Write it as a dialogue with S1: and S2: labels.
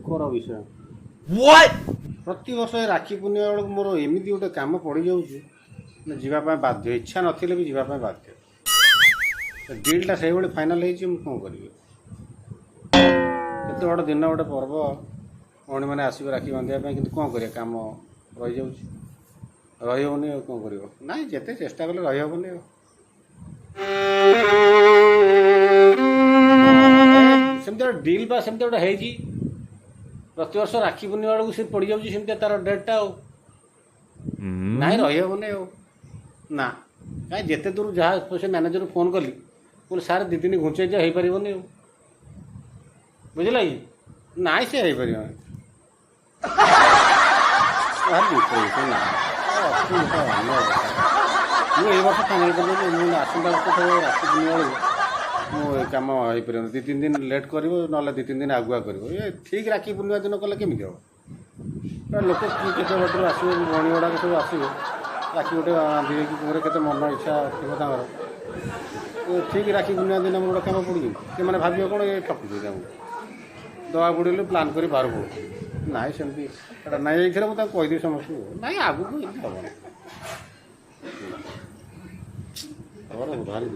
S1: ଦୁଃଖର ବିଷୟ।
S2: ପ୍ରତି ବର୍ଷ ଏ ରାକ୍ଷୀ ପୂର୍ଣ୍ଣିମା ବେଳକୁ ମୋର ଏମିତି ଗୋଟେ କାମ ପଡ଼ିଯାଉଛି ଯିବା ପାଇଁ ବାଧ୍ୟ, ଇଚ୍ଛା ନଥିଲେ ବି ଯିବା ପାଇଁ ବାଧ୍ୟ। ଡିଲ୍ଟା ସେଇଭଳି ଫାଇନାଲ୍ ହେଇଛି, ମୁଁ କ'ଣ କରିବି? କେତେ ବଡ଼ ଦିନ, ଗୋଟେ ପର୍ବ, ଭଉଣୀମାନେ ଆସିବେ ରାକ୍ଷୀ ବାନ୍ଧିବା ପାଇଁ, କିନ୍ତୁ କ'ଣ କରିବା, କାମ ରହିଯାଉଛି, ରହିହେବନି। ଆଉ କ'ଣ କରିବ? ନାଇଁ, ଯେତେ ଚେଷ୍ଟା କଲେ ରହିହେବନି। ଆଉ ସେମିତି ଗୋଟେ ଡିଲ୍ ବା ସେମିତି ଗୋଟେ ହେଇଛି, ପ୍ରତିବର୍ଷ ରାକ୍ଷୀ ପୂର୍ଣ୍ଣିମା ବେଳକୁ ସେ ପଡ଼ିଯାଉଛି ସେମିତି ତାର ଡେଟ୍ଟା। ଆଉ ନାଇଁ, ରହିହେବନି। ଆଉ ନା, କାହିଁ ଯେତେ ଦୂର ଯାହା ସେ ମ୍ୟାନେଜରକୁ ଫୋନ୍ କଲି, କହିଲି ସାର୍ 2 ଦିନ ଘୁଞ୍ଚେଇ ଦିଅ, ହେଇପାରିବନି। ଆଉ ବୁଝିଲା କି? ନାଇଁ, ସେ ହେଇପାରିବନି। ମୁଁ ଏଇ ବର୍ଷ ଫାଇନାଲ୍ କରିଦେବି। ମୁଁ ଆସନ୍ତା ବର୍ଷ ରାକ୍ଷୀ ପୂର୍ଣ୍ଣିମା ବେଳକୁ ମୁଁ ଏ କାମ ହେଇପାରିବନି। 2-3 ଦିନ ଲେଟ୍ କରିବ, ନହେଲେ 2-3 ଦିନ ଆଗୁଆ କରିବ। ଏ ଠିକ୍ ରାକ୍ଷୀ ପୂର୍ଣ୍ଣିମା ଦିନ କଲେ କେମିତି ହେବ? ଲୋକ କେତେ ବାଟରୁ ଆସିବେ, ଭଉଣୀ ଗୁଡ଼ାକ ସବୁ ଆସିବେ, ରାକ୍ଷୀ ଗୋଟେ ବାନ୍ଧିବେ କି ଘରେ କେତେ ମନ ଇଚ୍ଛା ଥିବ ତାଙ୍କର। ଠିକ୍ ରାକ୍ଷୀ ପୂର୍ଣ୍ଣିମା ଦିନ ମୋର ଗୋଟେ କାମ ପଡ଼ିଯିବ, ସେମାନେ ଭାବିବେ କ'ଣ, ଏ ଠକୁଛି ତାଙ୍କୁ ଦବା ବୁଡ଼ିଲେ ପ୍ଲାନ୍ କରି ବାହାର ପଡ଼ୁ। ନାଇଁ, ସେମିତି ଏଇଟା ନାଇଁ। ଏଇଥିରେ ମୁଁ ତାଙ୍କୁ କହିଦେବି ସମସ୍ତଙ୍କୁ, ନାଇଁ ଆଗକୁ ଏମିତି ହେବନି। ଭାରି